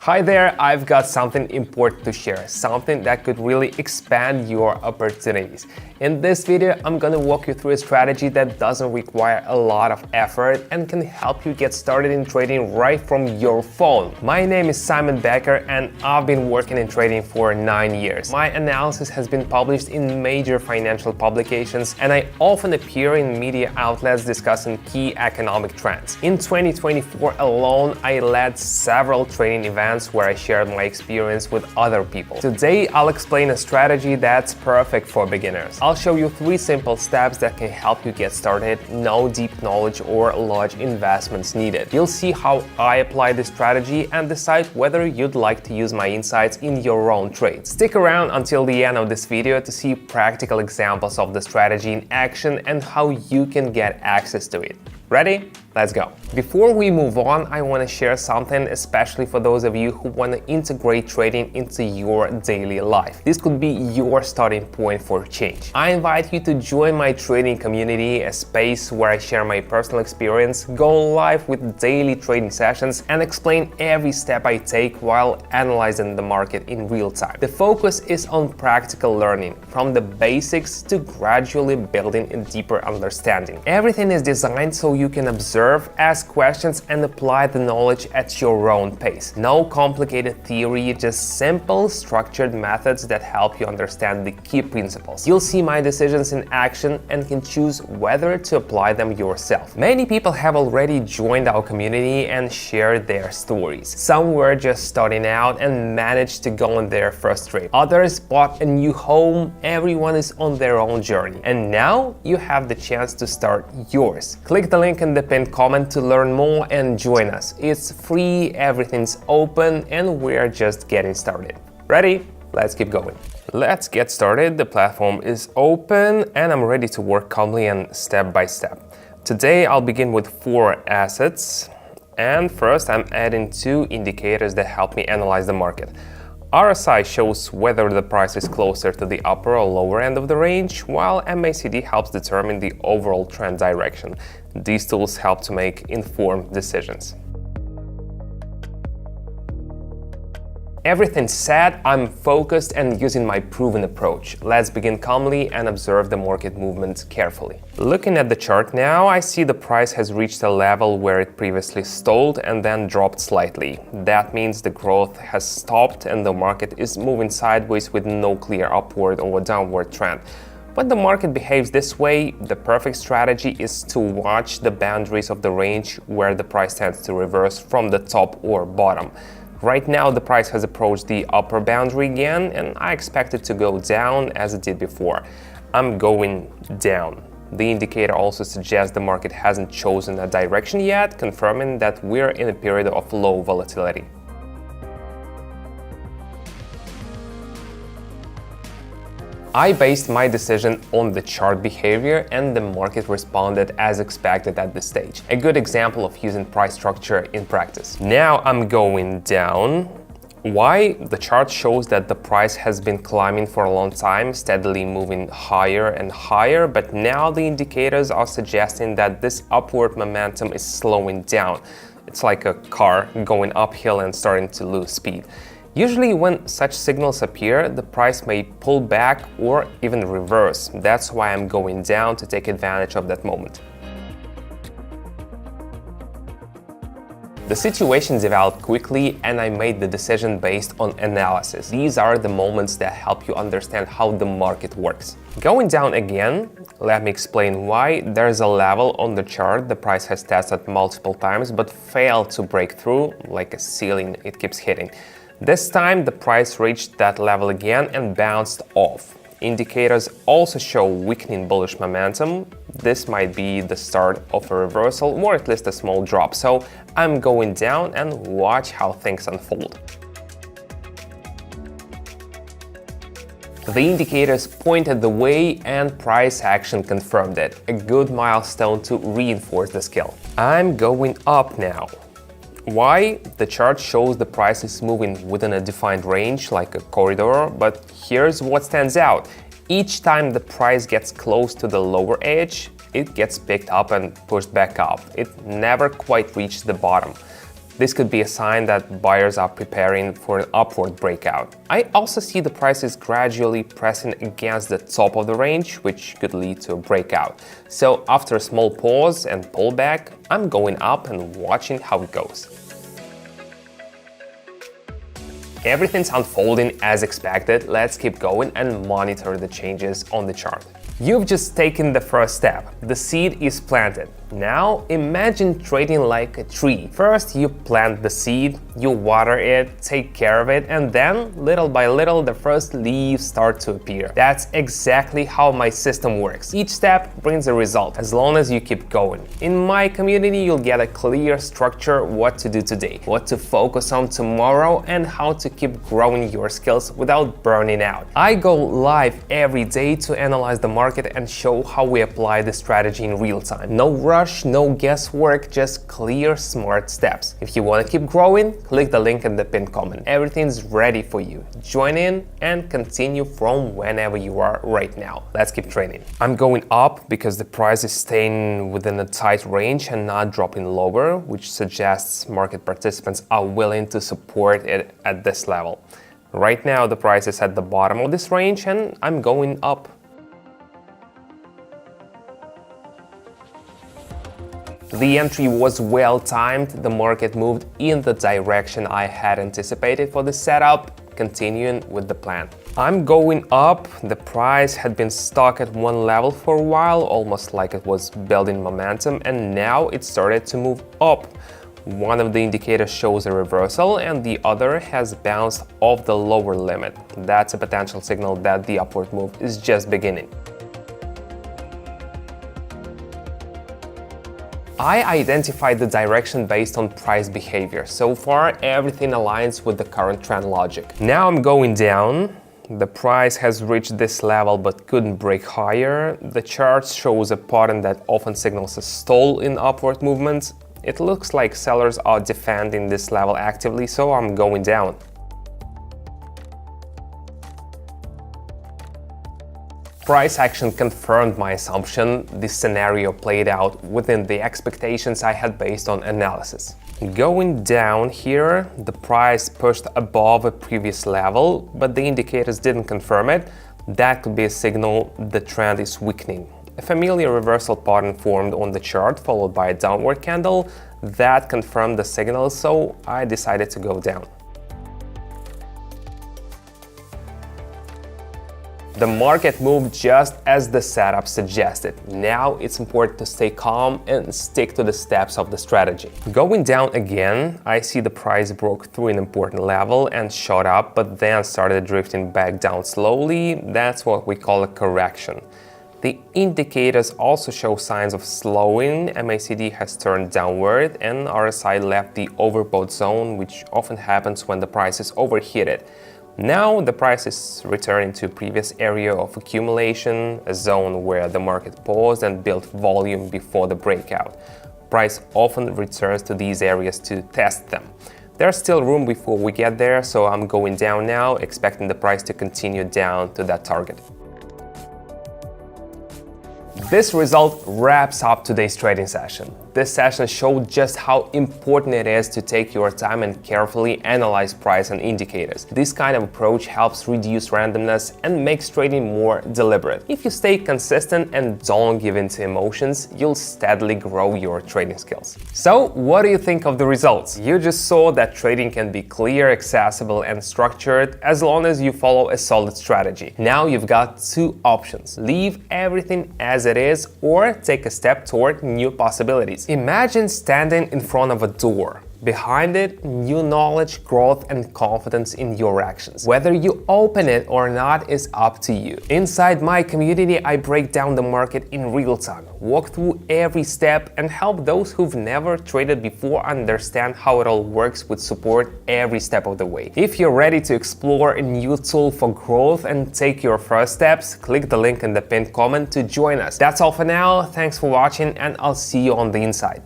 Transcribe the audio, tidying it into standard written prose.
Hi there, I've got something important to share, something that could really expand your opportunities. In this video, I'm gonna walk you through a strategy that doesn't require a lot of effort and can help you get started in trading right from your phone. My name is Simon Becker and I've been working in trading for 9 years. My analysis has been published in major financial publications and I often appear in media outlets discussing key economic trends. In 2024 alone, I led several trading events where I shared my experience with other people. Today, I'll explain a strategy that's perfect for beginners. I'll show you 3 simple steps that can help you get started, no deep knowledge or large investments needed. You'll see how I apply this strategy and decide whether you'd like to use my insights in your own trades. Stick around until the end of this video to see practical examples of the strategy in action and how you can get access to it. Ready? Let's go. Before we move on, I want to share something, especially for those of you who want to integrate trading into your daily life. This could be your starting point for change. I invite you to join my trading community, a space where I share my personal experience, go live with daily trading sessions, and explain every step I take while analyzing the market in real time. The focus is on practical learning, from the basics to gradually building a deeper understanding. Everything is designed so you can observe, ask questions, and apply the knowledge at your own pace. No complicated theory, just simple, structured methods that help you understand the key principles. You'll see my decisions in action and can choose whether to apply them yourself. Many people have already joined our community and shared their stories. Some were just starting out and managed to go on their first trade. Others bought a new home. Everyone is on their own journey. And now you have the chance to start yours. Click the link in the pinned comment to learn more and join us. It's free, everything's open, and we're just getting started. Ready? Let's keep going. Let's get started. The platform is open and I'm ready to work calmly and step by step. Today I'll begin with 4 assets, and first I'm adding 2 indicators that help me analyze the market. RSI shows whether the price is closer to the upper or lower end of the range, while MACD helps determine the overall trend direction. These tools help to make informed decisions. Everything's set, I'm focused and using my proven approach. Let's begin calmly and observe the market movement carefully. Looking at the chart now, I see the price has reached a level where it previously stalled and then dropped slightly. That means the growth has stopped and the market is moving sideways with no clear upward or downward trend. When the market behaves this way, the perfect strategy is to watch the boundaries of the range where the price tends to reverse from the top or bottom. Right now, the price has approached the upper boundary again, and I expect it to go down as it did before. I'm going down. The indicator also suggests the market hasn't chosen a direction yet, confirming that we're in a period of low volatility. I based my decision on the chart behavior and the market responded as expected at this stage. A good example of using price structure in practice. Now I'm going down. Why? The chart shows that the price has been climbing for a long time, steadily moving higher and higher, but now the indicators are suggesting that this upward momentum is slowing down. It's like a car going uphill and starting to lose speed. Usually when such signals appear, the price may pull back or even reverse. That's why I'm going down to take advantage of that moment. The situation developed quickly and I made the decision based on analysis. These are the moments that help you understand how the market works. Going down again, let me explain why. There's a level on the chart the price has tested multiple times but failed to break through, like a ceiling it keeps hitting. This time the price reached that level again and bounced off. Indicators also show weakening bullish momentum. This might be the start of a reversal or at least a small drop. So I'm going down and watch how things unfold. The indicators pointed the way and price action confirmed it. A good milestone to reinforce the skill. I'm going up now. Why? The chart shows the price is moving within a defined range, like a corridor, but here's what stands out. Each time the price gets close to the lower edge, it gets picked up and pushed back up. It never quite reached the bottom. This could be a sign that buyers are preparing for an upward breakout. I also see the prices gradually pressing against the top of the range, which could lead to a breakout. So after a small pause and pullback, I'm going up and watching how it goes. Everything's unfolding as expected. Let's keep going and monitor the changes on the chart. You've just taken the first step. The seed is planted. Now imagine trading like a tree. First you plant the seed, you water it, take care of it, and then little by little the first leaves start to appear. That's exactly how my system works. Each step brings a result as long as you keep going. In my community you'll get a clear structure what to do today, what to focus on tomorrow, and how to keep growing your skills without burning out. I go live every day to analyze the market and show how we apply the strategy in real time. No rush, no guesswork, just clear, smart steps. If you want to keep growing, click the link in the pinned comment. Everything's ready for you. Join in and continue from whenever you are right now. Let's keep trading. I'm going up because the price is staying within a tight range and not dropping lower, which suggests market participants are willing to support it at this level. Right now, the price is at the bottom of this range and I'm going up. The entry was well timed, the market moved in the direction I had anticipated for the setup, continuing with the plan. I'm going up, the price had been stuck at one level for a while, almost like it was building momentum, and now it started to move up. One of the indicators shows a reversal and the other has bounced off the lower limit. That's a potential signal that the upward move is just beginning. I identified the direction based on price behavior. So far, everything aligns with the current trend logic. Now I'm going down. The price has reached this level but couldn't break higher. The chart shows a pattern that often signals a stall in upward movements. It looks like sellers are defending this level actively, so I'm going down. Price action confirmed my assumption. This scenario played out within the expectations I had based on analysis. Going down here, the price pushed above a previous level, but the indicators didn't confirm it. That could be a signal the trend is weakening. A familiar reversal pattern formed on the chart, followed by a downward candle. That confirmed the signal, so I decided to go down. The market moved just as the setup suggested. Now it's important to stay calm and stick to the steps of the strategy. Going down again, I see the price broke through an important level and shot up, but then started drifting back down slowly. That's what we call a correction. The indicators also show signs of slowing. MACD has turned downward and RSI left the overbought zone, which often happens when the price is overheated. Now the price is returning to previous area of accumulation, a zone where the market paused and built volume before the breakout. Price often returns to these areas to test them. There's still room before we get there, so I'm going down now, expecting the price to continue down to that target. This result wraps up today's trading session. This session showed just how important it is to take your time and carefully analyze price and indicators. This kind of approach helps reduce randomness and makes trading more deliberate. If you stay consistent and don't give in to emotions, you'll steadily grow your trading skills. So, what do you think of the results? You just saw that trading can be clear, accessible, and structured as long as you follow a solid strategy. Now you've got two options: leave everything as it is or take a step toward new possibilities. Imagine standing in front of a door. Behind it, new knowledge, growth, and confidence in your actions. Whether you open it or not is up to you. Inside my community, I break down the market in real time, walk through every step, and help those who've never traded before understand how it all works with support every step of the way. If you're ready to explore a new tool for growth and take your first steps, click the link in the pinned comment to join us. That's all for now. Thanks for watching, and I'll see you on the inside.